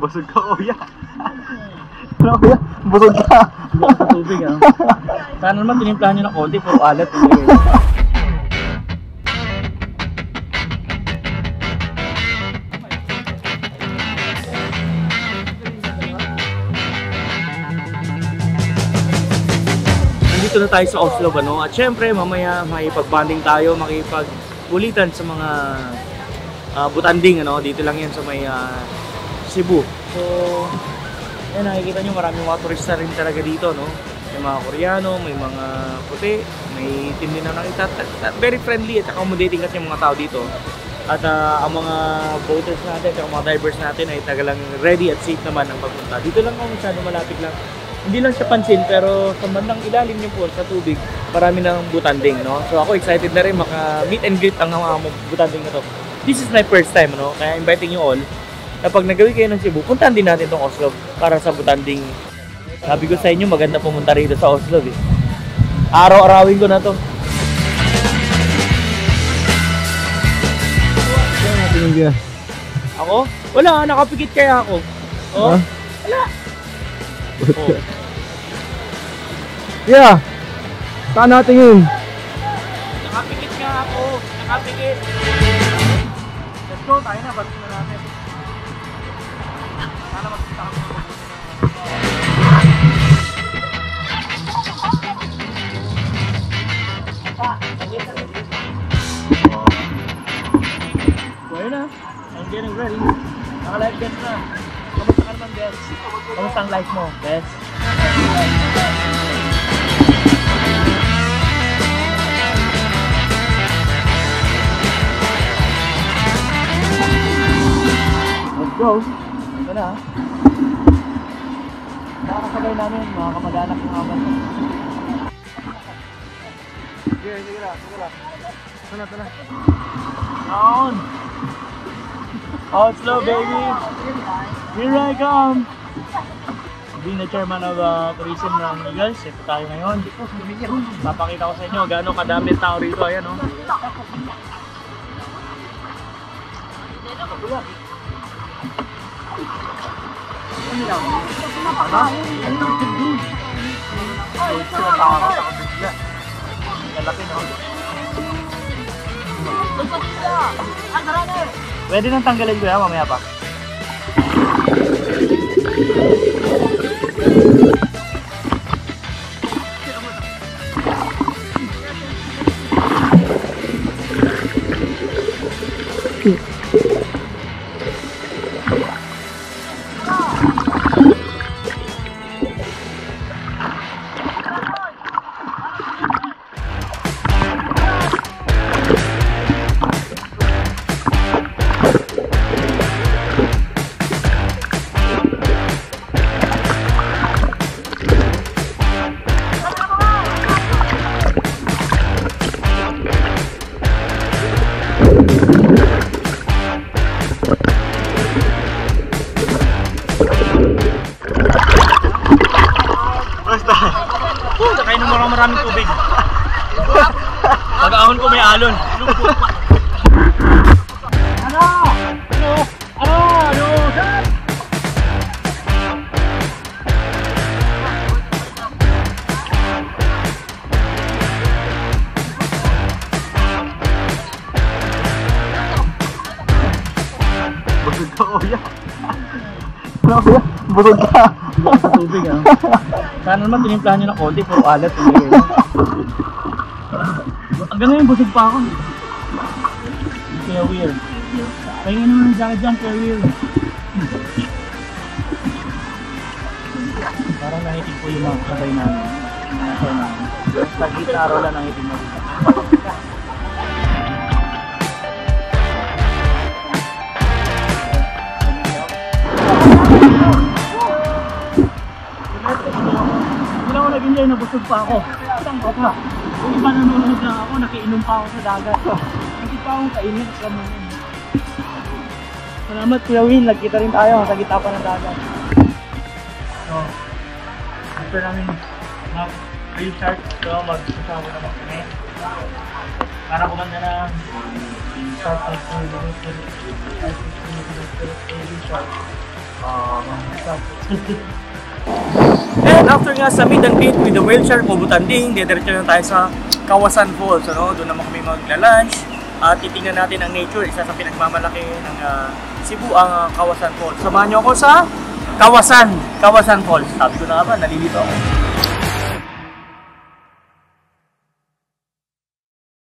Busog ka, kuya. Ano, kuya? Busog ka. Sa tubig, ah. Sana naman tinimplahan nyo ng konti, puro alat. Nandito na tayo sa Oslo, ano? At syempre, mamaya makipag-bonding tayo, makipag-ulitan sa mga butanding, ano? Dito lang yan sa may Cebu. So, yan, nakikita nyo, maraming mga turista rin talaga dito, no? May mga Koreano, may mga puti, may team din na nakita. Very friendly at accommodating kasi yung mga tao dito. At ang mga boaters natin, at mga divers natin ay tagalang ready at safe naman ang pagpunta. Dito lang ako masyado malapit lang. Hindi lang siya pansin, pero sa bandang ilalim niyo po sa tubig, marami ng butanding, no? So ako excited na rin maka-meet and greet ang mga butanding na to. This is my first time, no? Kaya inviting you all na pag nagawi kayo ng Cebu, puntahan din natin itong Oslo para sa butanding. Sabi ko sa inyo, maganda pumunta rito sa Oslo, eh. Araw-arawin ko na to. Ako? Wala, nakapikit kaya ako. Oh, wala. Oh. Yeah. Saan natin yun? Nakapikit nga ako. Nakapikit. Let's go, tayo na. Ba't na natin? Sana magkita kami. So ayun na. I'm getting ready. Naka-live guys na. Kamusta ka naman guys? Kamusta ang live mo guys? Let's go! Ito na. Nakakasabay namin mga kamag-anak ng aman. Sige, sige lang, sige lang. Tala, tala. Down! Oslo, baby! Here I come! Being the chairman of tourism ng Eagles, ito tayo ngayon. Papakita ko sa inyo gaano kadami tao rito. Ayan, oh. Pwede nang tanggalin ko yan mamaya pa. Nakainom mo maraming tubig. Pag-ahon ko may alon. Ano? Ano? Ano? Ano? Saan? Busog ka, kuya. Ano, kuya? Busog ka. Sa tubig, ah. Sana naman tinimplahan nyo ng konti, puro alat. Hanggang ngayon, busog pa ako. Kaya weird. Pahingin naman ng jacket dyan, kaya weird. Parang nangitig po yung mga kasabay namin. Sa gitna araw lang nangitig mo. Hindi ako nag-enjoy, nabusog pa ako. Isang baka. Yung iba nanonood lang ako, nakiinom pa ako sa dagat. Hindi pa akong kainit sa mga. Salamat Kuya Will, nagkita rin tayo sa gitna pa ng dagat. So, after namin mag-real shark, so magsasama naman kami. Para kumanda na shark of real shark. And after nga sa meet and greet with the whale shark o Butanding, didiretso na tayo sa Kawasan Falls. Ano? Doon naman kami magla-lunch at titingnan natin ang nature. Isa sa pinagmamalaki ng Cebu, ang Kawasan Falls. Samahan niyo ako sa Kawasan Falls. Sabi ko na nga ba, nalilito ako.